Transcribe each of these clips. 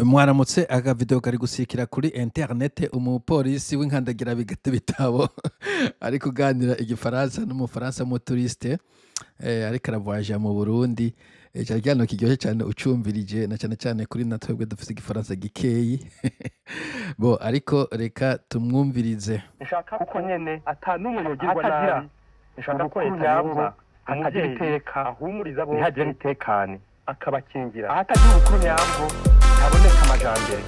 mwaramutse aga video kari gusikira kuri internet umupolisi w'inkandagira bigate bitabo ari kuganira igifaransa n'umufaransa mu touriste ariko aravoyaje mu Burundi cyari cyane kiryoshye cyane ucumvirije na cyane kuri natwebwe dufite igifaransa gikeyi bo ariko reka tumwumvirize nshaka uko nyene atanumwe yogirwa nabi nshaka ko yanyabwa akagira iteka ahumuriza bose ntihagire itekane akabakingira ahatagira ukuru nyambo haboneka amajambere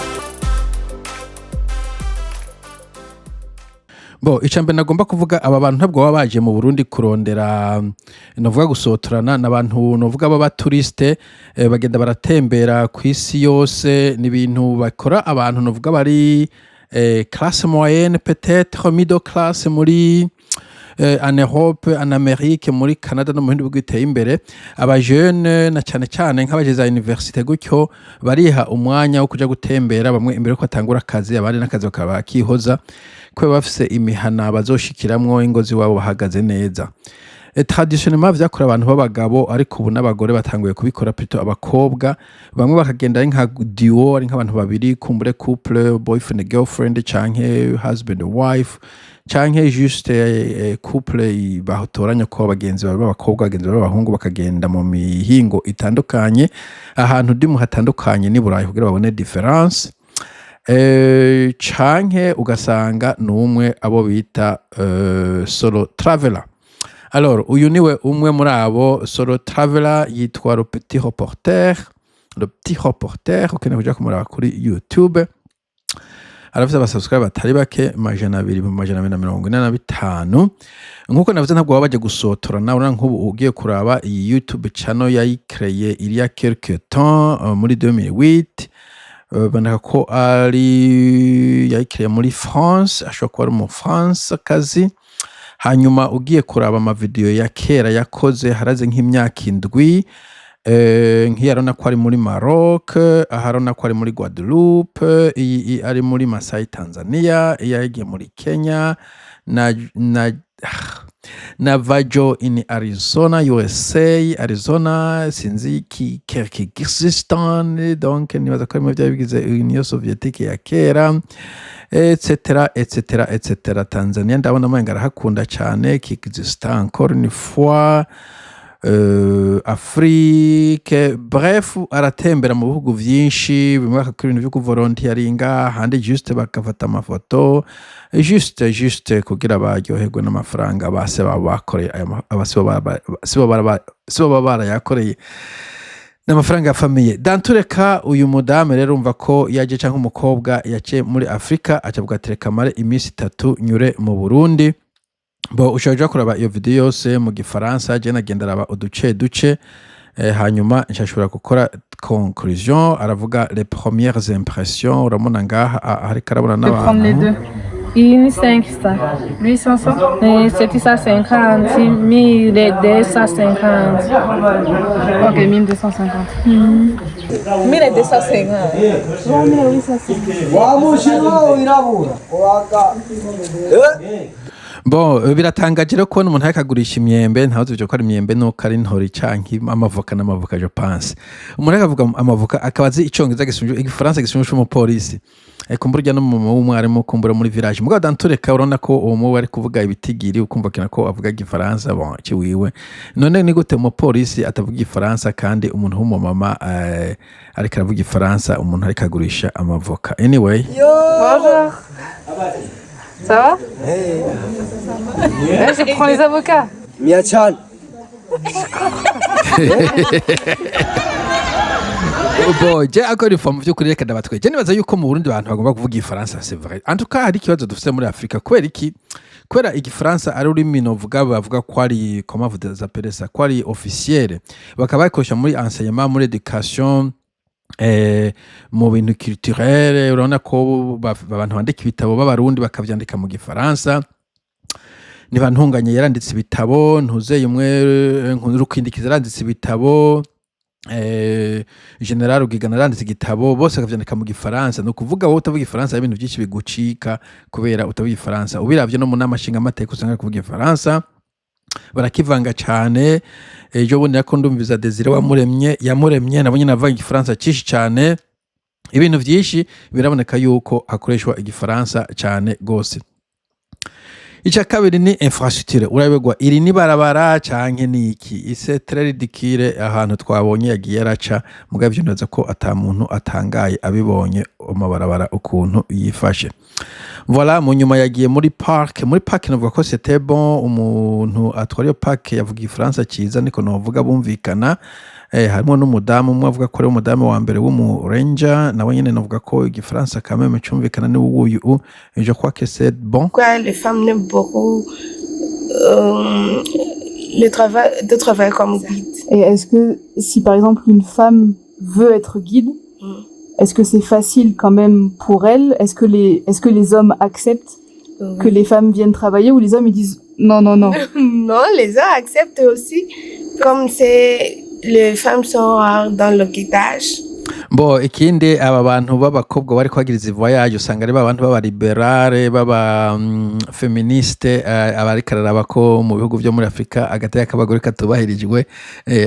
bo icambe nagomba kuvuga aba bantu ntabwo baba baje mu Burundi kurondera novuga gusotorana n'abantu novuga baba touriste bagenda baratembera ku isi yose n'ibintu bakora abantu novuga bari classe moyenne peut-être middle class muri en Europe, en Amérique, muri Canada no mu bindi bihugu biteye imbere aba jeune na cyane nk'abageza université gutyo bariha umwanya wo kuja gutembera bamwe imbere ko atangura akazi abandi n'akazi bakaba kihoza kwe bafise imihana bazoshikiramwo ingozi wabo bahagaze neza traditionnellement vyakora abantu b'abagabo ariko ubu n'abagore batanguye kubikora plutôt abakobwa bamwe bakagenda ari nka duo ari nk'abantu babiri kumbure couple boyfriend girlfriend canke husband wife canke juste couple bahotoranya ko bagenzi b'abakobwa bagenzi b'abahungu bakagenda mu mihingo itandukanye ahantu ndimu hatandukanye ni Burayi kugira babone difference canke ugasanga n'umwe abo bita solo traveler. Alors uyu niwe umwe muri abo solo traveler yitwa le petit reporter ukene kuja kumuraba kuri YouTube arafite abasubscribe batari bake majana 245 nkuko navuze ntabwo baba baje gusotorana urana nk'ubu ugiye kuraba iyi YouTube channel yayicreye il y a quelque temps muri 2008 bandaka ko ari yayicreye muri France ashobora kuba ari mu France kazi hanyuma ugiye kuraba ama video ya kera yakoze haraze nk'imyaka 7 nk'iyarona ko ari muri Maroc aharona ko ari muri Guadeloupe ari muri Masai Tanzania yagiye muri Kenya na Vajo in Arizona USA Arizona sinzi Kyrgyzstan donc nibaza ko mu byabigize Union Soviétique ya kera etc. Tanzania ndabona mwenga arahakunda cyane Kyrgyzstan encore une fois Afrique bref aratembera mu bihugu byinshi bimwe bakakora ibintu byo kuvolontieringa handi juste bakafata amafoto juste kugira baryoherwe n'amafaranga base babakoreye sibo barayakoreye n'amafaranga ya famille dantureka uyu mudame rero umva ko yaje canke umukobwa yace muri Afrika acavuga tereka mare iminsi 3 nyure mu Burundi bo ushaje kuraba iyo video yose mu gifaransa je nagenda raba uduce hanyuma nshashobora gukora conclusion aravuga les premières impressions uramona ngaha hari karabona n'abantu Une 5 ça. Lui 500. Et c'était ça 50. 1250. Ok, 1250. 1250. Bon biratangaje rero kubona umuntu akagurisha imyembe ntazo byo ko ari imyembe no kari ntori canki amavoka n'amavoka je pense umuntu akavuga amavoka akabazi icongiza gisumje igifaransa gisumje mu police kumburya no mu mwarimu kumbura muri village mugabo dantureka urona ko uwo mu bari kuvuga ibitigiri ukumva kina ko avuga igifaransa bon ciwiwe none ni gute mu police atavuga igifaransa kandi umuntu w'umu mama ariko aravuga igifaransa umuntu ariko agurisha amavoka anyway Bonjour. Ça va? Je prends les avocats. Miachan. Bo je akora ifomu byo kuri reka ndabatwe je nibaza yuko mu Burundi abantu bagomba kuvuga igifaransa c'est vrai en tout cas hari kibazo dufite muri Afrika kwera igifaransa ari ururimi novuga bavuga ko ari comment vous appelez ça ko ari officiel bakaba bakoresha muri enseignement muri education mu bintu culturel urabona ko abantu bandika ibitabo b'abarundi bakavyandika mu gifaransa niba ntunganye yaranditse ibitabo ntuzeye umwe nkurukindikiza yaranditse ibitabo General Rugigana yaranditse igitabo bose bakavyandika mu gifaransa no kuvuga wowe utavuga igifaransa ibintu byinshi bigucika kubera utavuga igifaransa ubiravye no mu namashinga amateka usanga kuvuga igifaransa barakivanga cyane ejo bundi nako ndumviza Desire yamuremye nabonye navuga igifaransa cyinshi cyane ibintu vyinshi biraboneka yuko hakoreshwa igifaransa cyane gose. Ica kabiri ni infrastructure, urabegwa iri ni barabara canke ni iki? C'est très ridicule ahantu twabonye yagiye araca, mugabo ivyo neza ko ata muntu atangaye abibonye amabarabara ukuntu yifashe. Voilà, mu nyuma yagiye muri park navuga ko c'était bon, umuntu atwara iyo park yavuga igifaransa ciza niko novuga bumvikana. Harimo n'umudamu umwe avuga ko ari umudamu wa mbere w'umu ranger, nawe nyene navuga ko igifaransa quand même cumvikana ni uyu. Je crois que c'est bon. Pourquoi les femmes n'aiment beaucoup de travailler comme guide? Et est-ce que si par exemple une femme veut être guide, est-ce que c'est facile quand même pour elle? Est-ce que les hommes acceptent que les femmes viennent travailler, ou les hommes ils disent non? Non, les hommes acceptent aussi, comme les femmes sont dans le guidage. Bo ikindi aba bantu b'abakobwa bari kwagiriza voyage usanga ari babantu baba liberale baba feministe, abari kararaba ko mu bihugu byo muri Afrika agataya kabagore katubahirijwe,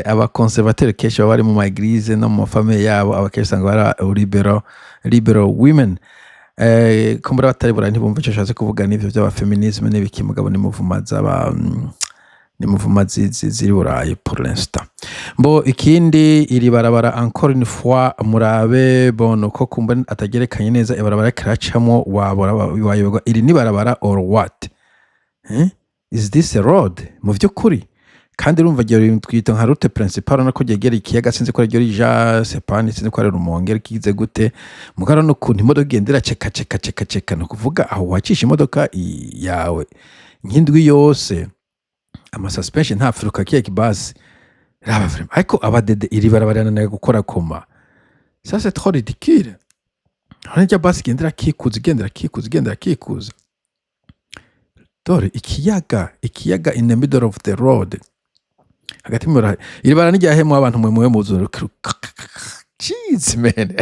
aba conservateur kenshi baba bari mu maglise no mu famille yabo, abakenshi usanga bari liberal women. Kumbura batari burani ntibumva icyo ashatse kuvuga n'ivyo by'aba feminisme n'ibiki, mugabo ni muvuma ziri burayi pour l'instant. Bo ikindi iri barabara encore une fois murabe bono ko kumba atagerekanye neza ibarabara kiracamo wayoberwa iri ni barabara or what? Is this a road? Mu vy'ukuri kandi urumva giye twita nka route principale nako gegera ikiyaga, sinzi ko ryo rija Sepani, sinzi ko ari Rumonge kize gute, mugaro no kuntu imodoka igendera ceka no kuvuga aho wacisha imodoka yawe nk'indwi yose ama suspension nta furuka kiye kibasi raba vraiment, ariko abadede iri barabara nayo gukora koma, ça c'est trop ridicule. Hanja basi gendera kikuza dore ikiyaga in the middle of the road hagati muri iri barabara n'ijyahemo abantu mwe muzuru. Jeez man.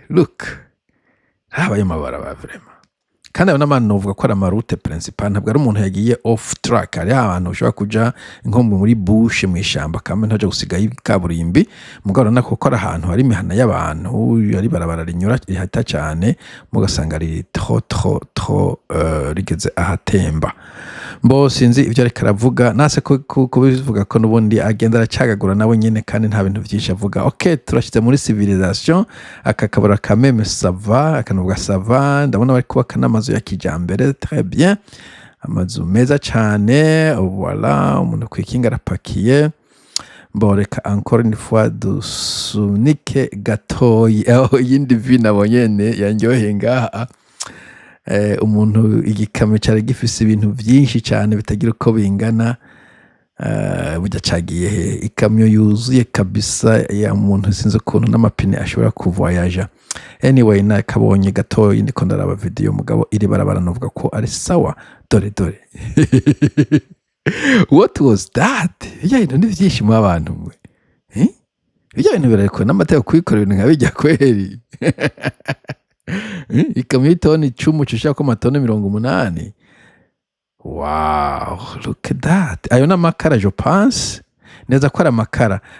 Look raba yo mabarabara vraiment, kandi abona abantu novuga ko ari amarute principal, ntabwo ari umuntu yagiye off track. Ari abantu ushobora kuja nko muri bush mu ishamba kamwe ntaje gusiga ikaburimbi, mugabo nako ko ari ahantu hari imihana y'abantu, ari barabara rinyura rihata cyane, mugasanga ari trop rigeze ahatemba. Mbo sinzi ivyo ariko aravuga, nase kubivuga ko nubundi agenda aracagagura nawe nyene, kandi nta bintu byinshi avuga. Okay, turashyize muri civilisation, akakabura kameme sava, akanuvuga sava, ndabona bari kubaka n'amazu ya kijambere, très bien, amazu meza cyane. Voilà, umuntu kwikinga arapakiye. Bon, reka encore une fois dusunike gatoyi yindi vi nabonyene yanyohe ngaha. Umuntu igikamyo cyari gifise ibintu byinshi cyane bitagira uko bingana, burya cagiye ikamyo yuzuye kabisa ya muntu sinzi ukuntu n'amapine ashobora kuvoyaja. Anyway, nakabonye gatoyi ndiko ndaraba video mugabo iri barabara novuga ko ari sawa. Dore what was that? Ibintu ni byinshi mu abantu mwe, ibintu birareko n'amateka kwikorera ibintu nkabijya kweri. Ikamyo y'itoni 10 cushaka ko matone 80. Wow, look at that. Ayo n'amakara je pense neza ko ari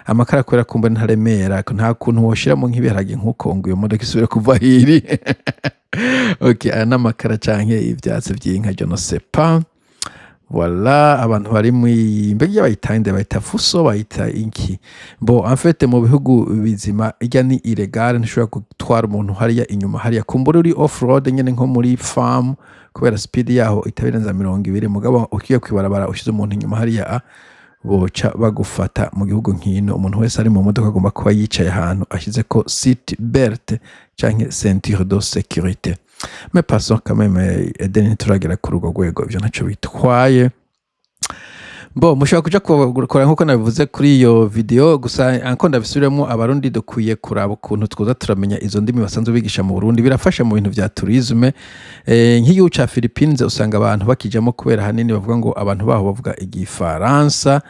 amakara kwera kumba ntaremera, nta kuntu woshiramo nk'ibiharage nkuko ngo iyo modoka isubire kuva hiri. Okay, ayo n'amakara canke ivyatsi by'inka je no sais pas. Voilà, abantu bari mbega bayitande bayita fuso bayita inki. Bo en fait mu bihugu bizima ijya ni illegal, ntishobora gutwara umuntu hariya inyuma hariya kumbura uri off road nyene nko muri farm, kubera speed yaho itabirenza 20, mugabo ukiye kwibarabara ushize umuntu inyuma hariya boca bagufata. Mu gihugu nkino umuntu wese ari mu modoka agomba kuba yicaye ahantu ashize ko seat belt canke ceinture de sécurité. Mais passons quand même edeni turagera ku rugo rwego ivyo ntaco bitwaye. Bo mushaka kuja gukora nkuko nabivuze kuri iyo video, gusa anko ndabisubiremo abarundi dukwiye kuraba ukuntu twoza turamenya izo ndimi basanzwe bigisha mu Burundi, birafasha mu bintu vya tourisme. Nk'igihugu ca Philippines usanga abantu bakijamo kubera hanini bavuga ngo abantu baho bavuga igifaransa.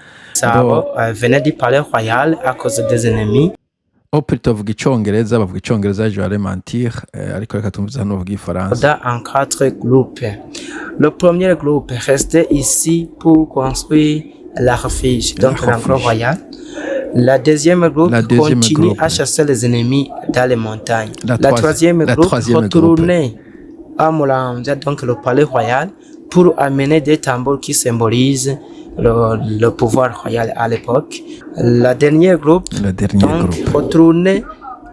Venait du palais royal à cause des ennemis. Plutôt bavuga icongereza je vais mentir, ariko reka tumviza hano bavuga ifaransa. En 4 groupes. Le premier groupe restait ici pour construire la refuge, donc l'enclos royal. La deuxième groupe La deuxième continue groupe. à chasser les ennemis dans les montagnes. La troisième groupe troisième retournait à Muramvya, donc le palais royal, pour amener des tambours qui symbolisent le pouvoir royal à l'époque. La dernière groupe retournait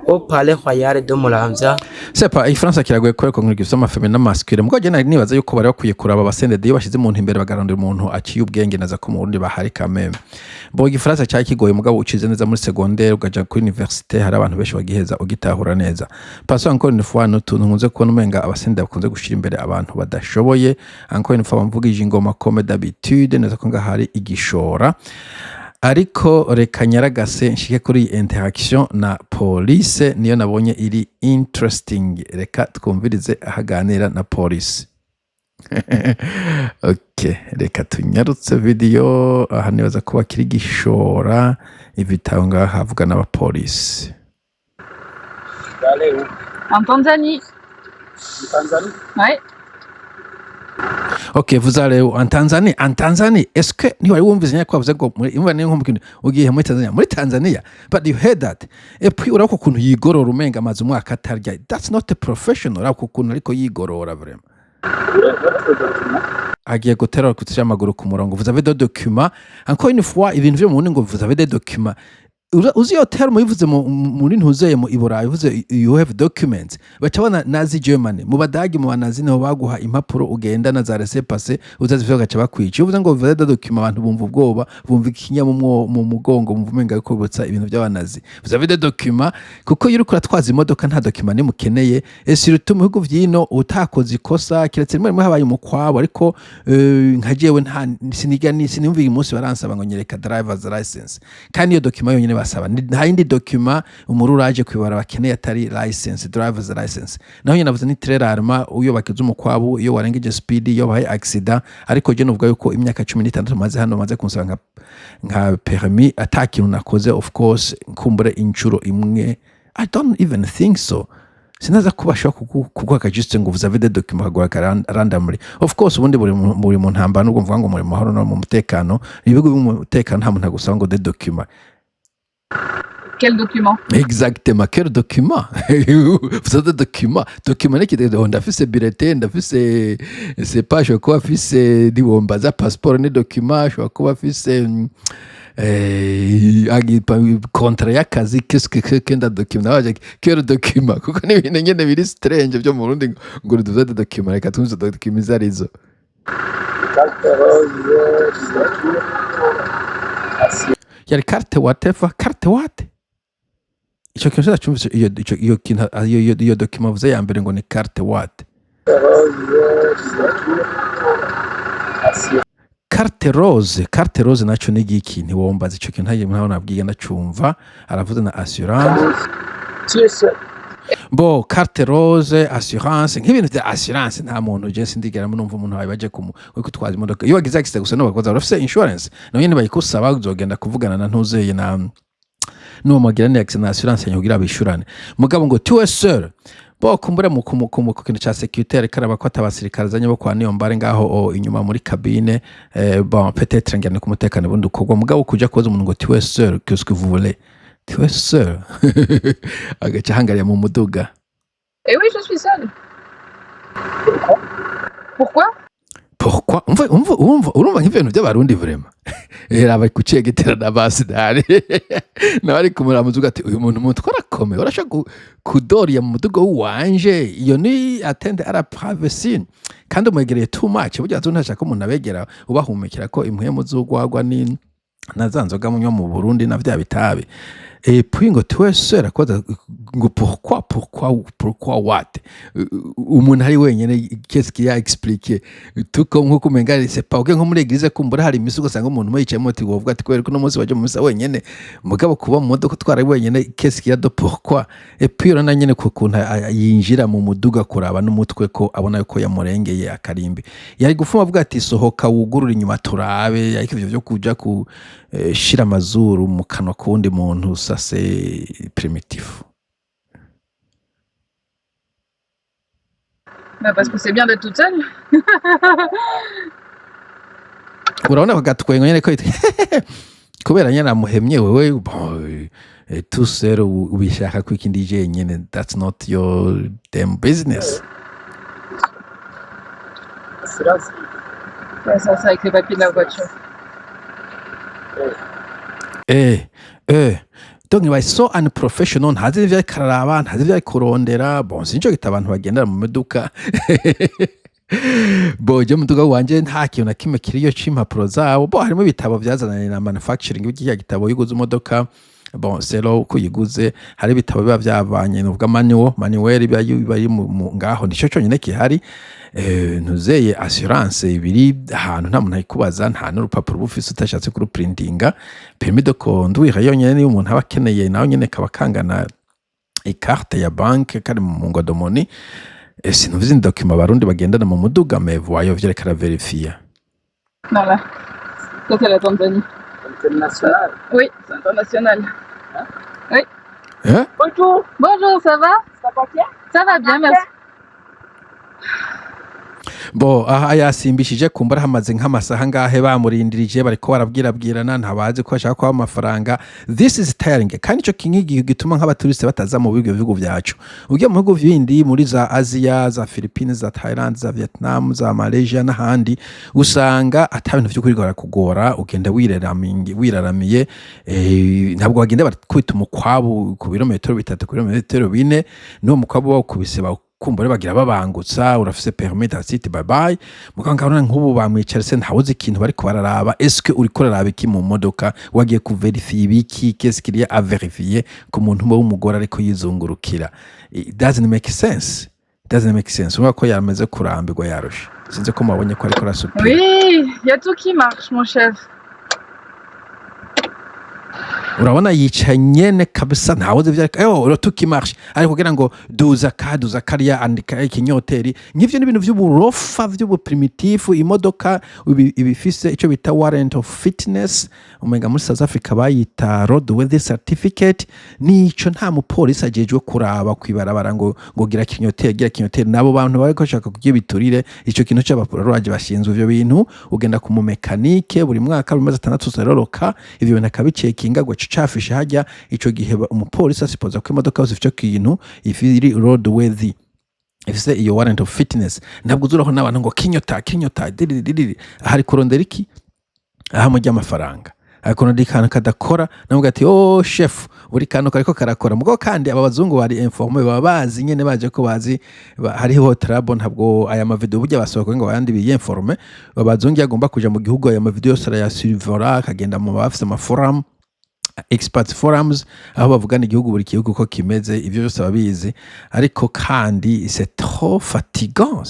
au palais royal de Muramvya. Sepa igifaransa kiragoye kubera ko nk'igifite amafemina n'amaskire mugabo jye nibaza yuko bari bakwiye kuraba abasendede iyo bashize umuntu imbere bagarondera umuntu aciye ubwenge naza ko mu Burundi bahari kameme bo igifaransa cyari kigoye mugabo ucize neza muri secondaire ugaja kuri université hari abantu benshi bagiheza ugitahura neza parce encore une fois n'utuntu nkunze kubona umenga abasendede bakunze gushira imbere abantu badashoboye encore une fois bamvugije ingoma comme d'habitude neza ko ngahari igishora ariko reka nyaragase nshike kuri interaction na police niyo nabonye iri interesting reka twumvirize ahaganira na police. Okay, reka tunyarutse video aha nibaza kuba kiri gishora ibitabo ngaha havuga n'abapolisi. En Tanzanie. Ouais. Ok, vous allez où? En Tanzanie? En Tanzanie? Est-ce que ni wari wumvise nyako bavuze ngo imva ni nko ugiye muri Tanzania? Muri Tanzania? But you heard that. Et puis urako kuntu yigorora umenga amazi umwaka atarya. That's not a professional. Urako kuntu ariko yigorora vraiment. Agiye gutera kutisha amaguru ku murongo. Vous avez des documents. Encore une fois, ibintu byo mu ngo vous avez des documents. Uzi yo termo yivuze muri ntuzeye mu Iburayi yivuze you have documents bacabana nazi Germany mu badagi mu banazi niho baguha impapuro ugenda na za laissez-passer uzazivyo gaca bakwica uvuze ngo vous avez des documents abantu bumva ubwoba bumva ikinya mu mugongo bumva umenga yuko butsa ibintu by'abanazi vous avez des documents kuko yuri kuratwaza imodoka nta document ni mukeneye surtout mu bihugu vyino utakoze ikosa kiretse rimwe habaye umukwabo ariko nkajewe nta sinumva uyu munsi baransaba ngo nyereka driver's license kandi iyo document yonyine basaba nta yindi document umururu aje kwibara bakeneye atari license driver's license naho nyine navuze ni trailer uyo bakiza umukwabo iyo warengeje speed iyo bahaye accident ariko je nuvuga yuko imyaka 16 maze hano maze kunsanga nka permis atakintu nakoze of course nkumbure inchuro imwe I don't even think so sinaza kubasha kugwaka juste ngo vous avez des documents kagwaka randomly of course ubundi buri mu ntambara nubwo mvuga ngo muri mahoro no mu mutekano ibigo by'umutekano nta muntu agusanga ngo des documents. Quel document? Exactement, quel document? Vous avez des documents. Document qui est on a fait ce bulletin, on a fait c'est pas je crois fait c'est dit on base passeport ni document, je crois fait c'est contrat y'akazi qu'est-ce que kenda document quel document kuko ni ibintu nyene biri strange byo mu Burundi ngo duze des documents reka tunze documents zarizo. Yari carte whatever carte what ico kintu cyumvise iyo document vuze ya mbere ngo ni carte what carte rose naco ni giki ntiwombaza ico kintu ntaye mwaho nabwiye ndacumva aravuze na assurance bo carte rose assurance nk'ibintu bya assurance nta muntu je sindigera numva umuntu baje kutwaza imodoka iyo wagize accident gusa no bakoza urafise insurance no nyine bayikusaba uzogenda kuvugana na ntuzeye na no magirane accident assurance yanyogira bishurane mugabo ngo tu es seul bo kumbure mu kintu cha sécurité karaba ko atabasirikare zanye bo kwa niyo mbare ngaho inyuma muri cabine bon peut-être ngene ku mutekano bundi ukogwa mugabo kuja koza umuntu ngo tu es seul qu'est-ce que vous voulez tu es seul agacha hangaria mu muduga. Eh oui, je suis seule. Pourquoi? Pourquoi? Urumva nk'ibintu by'abarundi vraiment. Era bari kucegetera na basi dare. Nabari kumura muzuga ati uyu muntu mutwara kome urashaka kudoriya mu muduga wanje iyo ni attendre à la privacy kandi umwegereye too much burya ntashaka umuntu abegera ubahumekera ko impwemu z'ugwagwa ni nazanzoga mu Burundi na vya bitabe. Et puis ngo tu es seul akoza ngo pourquoi what umuntu hari wenyene qu'est-ce qu'il a expliqué tout comme nko kumenga c'est pas nko muri église kumbura hari imisugo sanga umuntu yicaye moti wovuga ati kweri ko no munsi waje mu misa wenyene mugabo kuba mu modoka twara wenyene qu'est-ce qu'il y a de pourquoi et puis urana nyene kukuntu yinjira mu muduga kuraba n'umutwe ko abona yuko yamurengeye akarimbi yari gufuma avuga ati sohoka wugurura inyuma turabe ariko ivyo byo kuja ku shira amazuru mu kanwa kundi muntu ça c'est primitif. Bah parce que c'est bien d'être toute seule. Urabona bagatwenga nyene ko kubera nyine amuhemye wewe tout seul ubishaka ko ikindi jenyine, that's not your damn business. Ouais, ça avec les papiers de la voiture. Donc ibaye so unprofessional, ntazi ivyo ariko araraba, ntazi ivyo ariko kurondera. Bon, sinco gita abantu bagendera mu modoka je mu muduga wanje nta kintu na kimwe kiriyo c'impapuro zabo. Harimo ibitabo vyazananye na manufacturing, iki gitabo yiguze imodoka. Selo ko yiguze, hari ibitabo biba vyavanye n'uvuga manuel bari mu ngaho, nico cyonyine kihari. Ntuzeye assurance ibiri ahantu nta muntu ayikubaza, nta n'urupapuro bufise utashatse kuruprintinga. Permis de conduire yonyine niyo umuntu aba akeneye, naho nyene kaba kangana ikarte ya banke kari mu ngodomoni. Sinuvuze ni document abarundi bagendana mu muduga, mais voyo vyerekana verifier. Voilà. Ça c'est la Tanzanie. International. Oui, c'est international. Hein? Oui. Hein? Bonjour. Bonjour, ça va? Ça va bien? Ça va bien, merci. Aha yasimbishije kumbura hamaze nk'amasaha ngahe bamurindirije bariko barabwirabwirana, ntabazi ko bashaka kwa amafaranga. This is tiring, kandi ico kingi gituma nk'abaturiste bataza mu bihugu vyacu. Ugiye mu bihugu bindi muri za Asia, za Philippines, za Thailand, za Vietnam, za Malaysia n'ahandi, usanga ata bintu vyo kurigora kugora, ugenda wiraramiye. Ntabwo bagenda bakwita umukwabu ku birometero 3 ku birometero 4, no mukwabu wakubise kumbure bagira babangutsa, urafise permis d'acite bye bye. Muganga nk'ubu bamwicara se ntawuzi ikintu bariko bararaba. Est-ce que uriko raraba iki mu modoka? Wagiye ku verifier ibiki? Qu'est-ce qu'il y a à vérifier ku muntu w'umugore ariko yizungurukira? It doesn't make sense. Urabona ko yameze kurambirwa yarusha. Sinzi ko mabonye ko ariko rasupira. Oui, il y a tout qui marche mon chef. Urabona yicaye nyene kabisa, ntawuzi vya tukimarche ariko kugira ngo duza kariya andika ikinyoteri. Nk'ivyo ni ibintu vy'uburofa vy'ubuprimitive. Imodoka ibifise ico bita warrant of fitness, umenga muri South Africa bayita roadworthy certificate. Nico nta mupolisi ajejwe kuraba kwibarabara ngo gira kinyoteri. Nabo bantu bariko bashaka kugira biturire ico kintu c'abaporage bashinzwe ivyo bintu. Ugenda ku mu mekanike buri mwaka bimaze 6 zeroroka, ivyo bintu akabicekinga gwa cafisha hajya. Ico gihe umupolisi asipoza ko imodoka yose ifite kintu ifiri roadworthy, ifise iyo warrant of fitness. Ntabwo uzuraho n'abantu ngo kinyota ahari kurondera iki aha mu ry'amafaranga, ariko ndi kana kadakora navuga ati chef uri kantu kariko karakora. Mugo kandi aba bazungu bari informe, baba bazi nyene baje ko bazi hariho trouble. Ntabwo aya mavideo burya basohoka ngo abandi biye informe. Abazungu yagomba kuja mu gihugu, aya mavideo yose ya survora akagenda mu bafise amaforum, expert forums, aho bavugana igihugu buri gihugu ko kimeze. Ivyo byose babizi, ariko kandi c'est trop fatigant.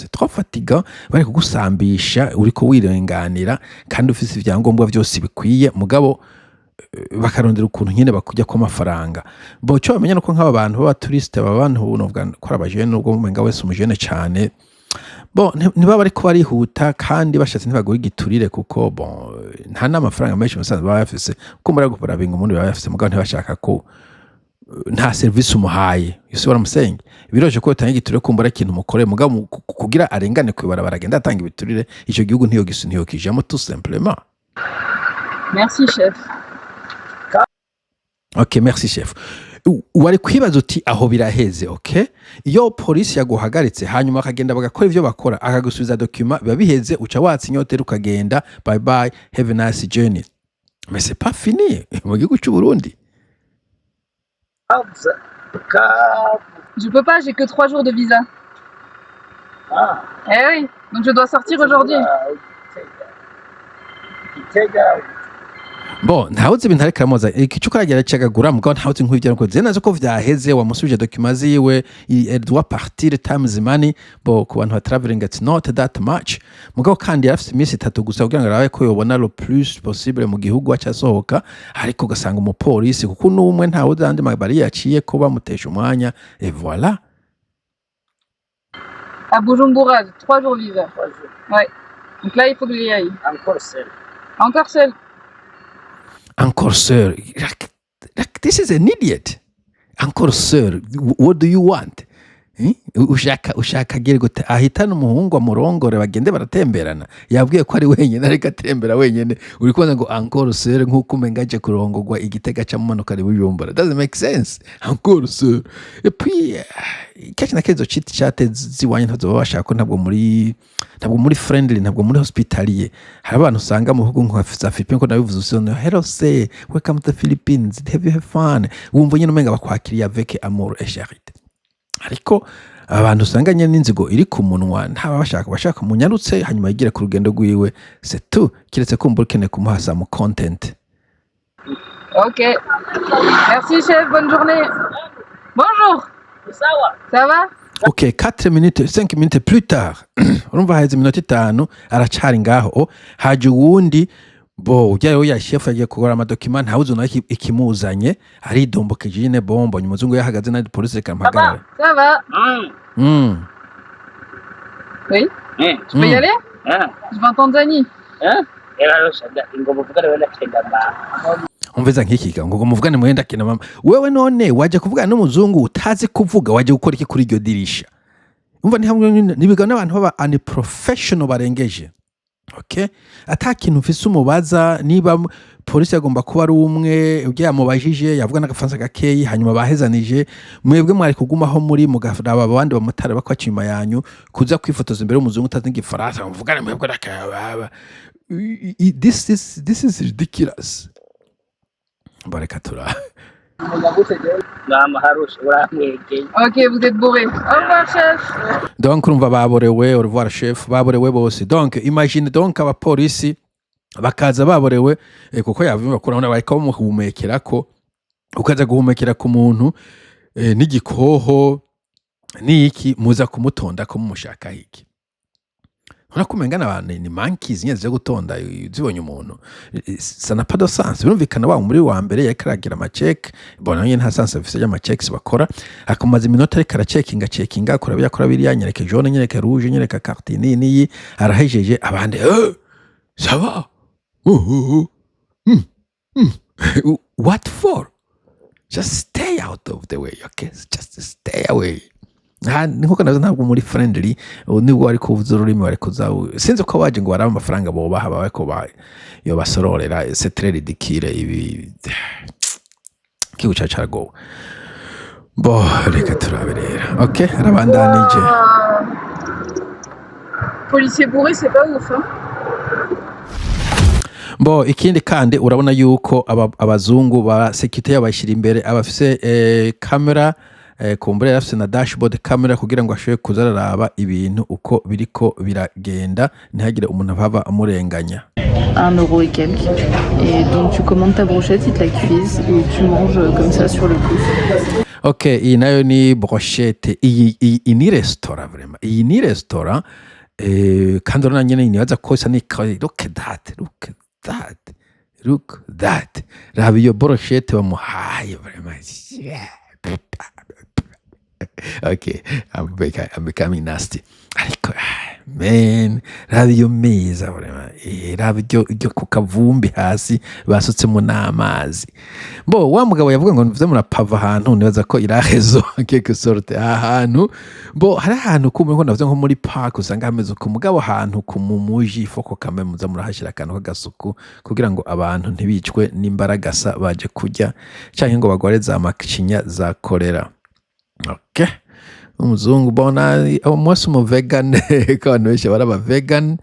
Bari kugusambisha uriko wirenganira kandi ufise ivyangombwa byose bikwiye, mugabo bakarondera ukuntu nyene bakujya ko amafaranga. Cyo bamenya nuko nk'aba bantu b'abaturiste, aba bantu novuga ko abajene, nubwo mumenga wese umujene cyane, niba bariko barihuta kandi bashatse ntibagura igiturire, kuko nta n'amafaranga menshi musanzwe baba bafise. Kuko muri guparabinga umuntu baba bafise, mugabo ntibashaka ko nta service umuhaye. You see what I'm saying? Biroje ko utanga igiturire kumbura ikintu mukore, mugabo kugira arengane kwibara baragenda atanga ibiturire. Ico gihugu ntiyo kijamo tout simplement. Merci chef. Okay, merci chef. Wari kwibaza uti aho biraheze. Okay, iyo polisi yaguhagaritse hanyuma akagenda bagakora ivyo bakora, akagusubiza document, biba biheze, uca watsa inyoteri ukagenda, bye bye, have a nice journey. Mais c'est pas fini mu gihugu cy'u Burundi. Je peux pas, j'ai que 3 jours de visa. Eh oui, donc je dois sortir aujourd'hui. Ntawuzi ibintu ariko aramuza ikicu karagira cyagagura, mugabo ntawuzi nk'ivyo ariko zena zo ko vyaheze. Wamusubije document ziwe, il doit partir times money. Ku bantu ba traveling it's not that much, mugabo kandi afite iminsi 3 gusa kugira ngo arabe ko yobona le plus possible mu gihugu acasohoka. Ariko ugasanga umupolisi kuko n'umwe ntawuzi andi mabari yaciye ko bamutesha umwanya, et voilà. À Bujumbura, 3 jours visa. Ouais. Donc là il faut que j'y aille. Encore seul. Encore sir, like this is an idiot. Encore sir, what do you want? ushaka agire gute ahitana umuhungu amurongore bagende baratemberana yabwiye ko ari wenyine ariko atembera wenyine uri kubona ngo encore sœur nk'uko umenga aje kurongorwa igitega cy'amanuka ari Bujumbura doesn't make sense encore sœur et puis kenshi na kenshi citi cyate ziwanye ntazo babashaka ko ntabwo muri friendly ntabwo muri hospitalier hari abantu usanga mu bihugu nka Philippines ko nabivuze usone hello say welcome to the Philippines have you have fun wumva nyine umenga bakwakiriye avec amour et charité ariko abantu usanga nyine n'inzigo iri ku munwa ntaba bashaka munyarutse hanyuma yigire ku rugendo rwiwe c'est tout kiretse kumva ukeneye kumuha some content. Ok, merci chef, bonne journée. Bonjour. Ça va? Ok, 4 minutes 5 minutes plus tard urumva haheze iminota 5 aracari ngaho haje uwundi bo ujyayo ya chef yagiye kugora amadokima ntawuzi na ikimuzanye aridombokeje nyine bombo nyumuzungu yahagaze na police kampagarara. Ça va? Oui? Je peux y aller? Je vais en Tanzanie. umveza nk'iki ngo muvugane muhenda kina mama wewe none waje kuvugana n'umuzungu utazi kuvuga waje gukora iki kuri iryo dirisha umva ni hamwe nibiga n'abantu baba unprofessional barengeje. Okay, atakintu ufise umubaza niba polisi yagomba kuba ari umwe ubye yamubajije yavuga n'agafansa gakeyi hanyuma bahezanije mwebwe mwari kugumaho muri mugaraba abandi bamutare bakwacima yanyu kuza kwifotoza imbere y'umuzungu utazi ngifaransa muvugane mwebwe nakababa. This is ridiculous. Barakatura. Ok, vous êtes bourré. Au revoir, chef. Donc, on va baborewe, au revoir, chef. Baborewe bose. Donc, imagine donc abapolisi bakaza baborewe kuko yavuye bakora bariko bamuhumekera ko ukaza guhumekera ku muntu n'igikoho n'iki muza kumutonda ko mumushaka hiki. Urakumengana abantu ni monkeys nyeze gutonda zibonye umuntu ça n'a pas de sens birumvikana wa muri wa mbere yakaragira amachek bona nyine nta sens afise y'amachecks bakora akomaza iminota ariko aracheckinga akora byakora biriya nyereke jaune nyereke rouge nyereke carte nini arahejeje abandi ça va what for just stay out of the way okay just stay away. Niko nazo ntabwo muri friendly nibwo ari kuvuza ururimi bari kuzawo sinzi ko baje ngo baraba amafaranga bo baha bako yo basororera c'est très ridicule ibi kiucaca go bo reka turaberera. Okay, arabandanije. Policier bourré c'est pas ouf hein. Bo ikindi kandi urabona yuko abazungu ba security yabashira imbere abafise kamera kumbure yafise na dashboard camera kugira ngo ashobore kuzararaba ibintu uko biriko biragenda ntihagire umuntu avava amurenganya. 1€ et quelques. Et donc tu commandes ta brochette, ils te la cuisent et tu manges comme ça sur le pouce. Ok, iyi nayo ni brochette. Iyi ni restaurant vraiment. Iyi ni restaurant kandi urabona nyine nibaza ko isa ni look that. Raba iyo brochette bamuhaye vraiment. Okay, I'm becoming nasty. Ariko man, radio meza vraiment. Radio ryo kukavumbi hasi basutsemo n'amazi. Bo wa mugabo yavuga ngo nvuze murapava ahantu nibaza ko irahezo quelque sorte ahantu. Bo hari ahantu kumwe ko navuze nko muri park usanga hameze ku mugabo ahantu ku mumuji foko kame muza murahashira akantu kagasuku kugira ngo abantu ntibicwe n'imbaragasa baje kujya cyangwa ngo bagware za makinya za kolera. Okay, umuzungu bona umunsi mu vegan kandi benshi baraba vegan.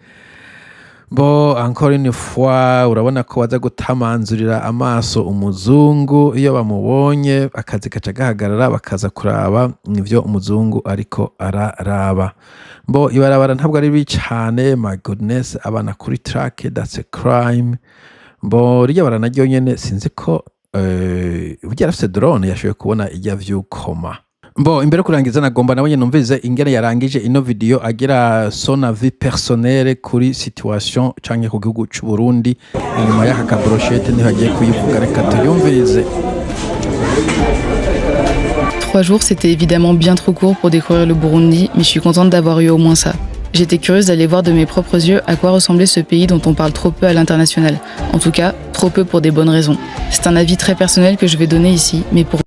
Bo encore une fois urabona ko waza gutamanzurira amaso umuzungu iyo bamubonye akazi kaca gahagarara bakaza kuraba ivyo umuzungu ariko araraba. Bo ibarabara ntabwo ari bicane, my goodness, abana kuri track, that's a crime. Bo rya barana ryo nyene sinzi ko ugira afite drone yashoboye kubona ijya view koma. Bo imbere kurangiza nagomba nabonye numvize ingene yarangije ino video agira son avis personnel kuri situation canke ku gihugu cy'u Burundi inyuma y'aka kabrochette ni hagiye kuyivuga reka tuyumvirize. 3 jours, c'était évidemment bien trop court pour découvrir le Burundi, mais je suis contente d'avoir eu au moins ça. J'étais curieuse d'aller voir de mes propres yeux à quoi ressemblait ce pays dont on parle trop peu à l'international. En tout cas, trop peu pour des bonnes raisons. C'est un avis très personnel que je vais donner ici, mais pour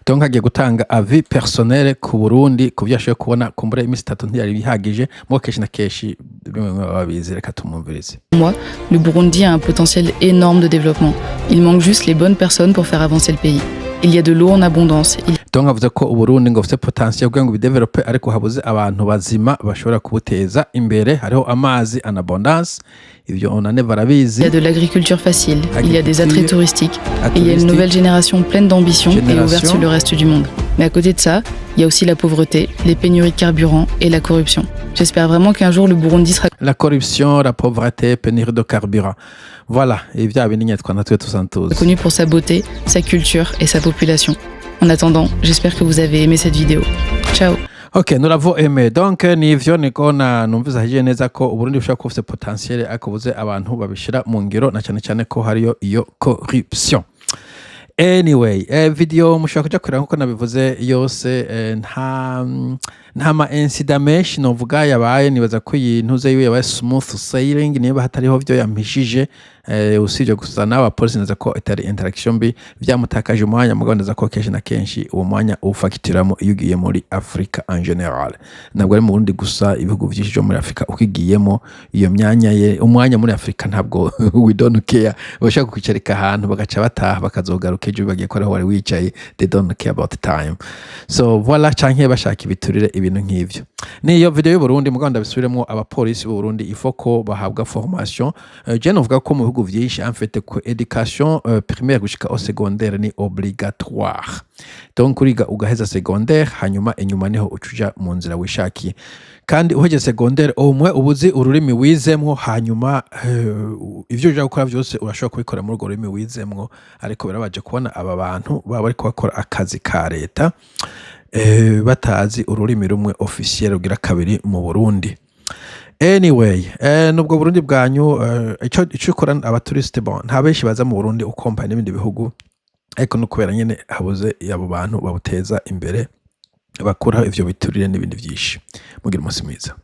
donc agiye gutanga avis personnel ku Burundi ku byashoye kubona kumbure imisi 3 ntiyari bihagije mu keshi na keshi babizi reka tumumvirize. Moi, le Burundi a un potentiel énorme de développement. Il manque juste les bonnes personnes pour faire avancer le pays. Il y a de l'eau en abondance. Donc avuze ko Uburundi ngo bufite potentiel kugira ngo bidevelope ariko habuze abantu bazima bashobora kubuteza imbere hariho amazi en abondance ivyo onane barabizi. Il y a de l'agriculture facile, il y a des attraits touristiques et il y a une nouvelle génération pleine d'ambition et ouverte sur le reste du monde. Mais à côté de ça, il y a aussi la pauvreté, les pénuries de carburant et la corruption. J'espère vraiment qu'un jour le Burundi sera... La corruption, la pauvreté, pénurie de carburant. Voilà, et via connu pour sa beauté, sa culture et sa population. En attendant, j'espère que vous avez aimé cette vidéo. Ciao. Ok, nous l'avons aimé. Donc nivyo niko numvise hagiye neza ko Uburundi bushaka ko bufite potentiel akabuze abantu babishira mu ngiro na cyane ko hariyo iyo corruption. Anyway, video mushaka kuja kurira nkuko nabivuze yose nta ma incident menshi novuga yabaye nibaza ko yintuze yiwe yabaye smooth sailing niba hatariho byo yampishije usibye gusa nawe apolisi neza ko itari interaction bi byamutakaje umwanya mugaboneza ko kenshi na kenshi uwo mwanya ufakitiramo iyo ugiye muri Africa en general ntabwo ari mu Burundi gusa ibihugu byinshi byo muri Africa ukigiyemo iyo myanya ye umwanya muri Africa ntabwo we don't care bashaka kwicarika ahantu bagaca bataha bakazogaruka ejo bagiye ko ariho wari wicaye they don't care about the time so voilà canke bashaka ibiturire ibintu nk'ivyo niyo video y'u Burundi muganda bisubiremo abapolisi b'u Burundi ifoko bahabwa formation je novuga ko mu bihugu vyinshi en fait ko education primaire gushika au secondaire ni obligatoire donc uriga ugaheza secondaire hanyuma inyuma niho ucuja mu nzira wishakiye kandi uhege secondaire umwe ubuzi ururimi wizemwo hanyuma ivyo uja gukora byose urashobora kubikora muri urwo rurimi wizemwo ariko birabaje kubona aba bantu baba bari bakora akazi ka leta batazi ururimi rumwe officiel rugira kabiri mu Burundi. Anyway, nubwo Burundi bwanyu ico ikora abaturiste bon nta benshi baza mu Burundi ukompanya n'ibindi bihugu ariko no kubera nyene habuze abo bantu babuteza imbere bakora ivyo biturire n'ibindi byinshi mugira umunsi mwiza.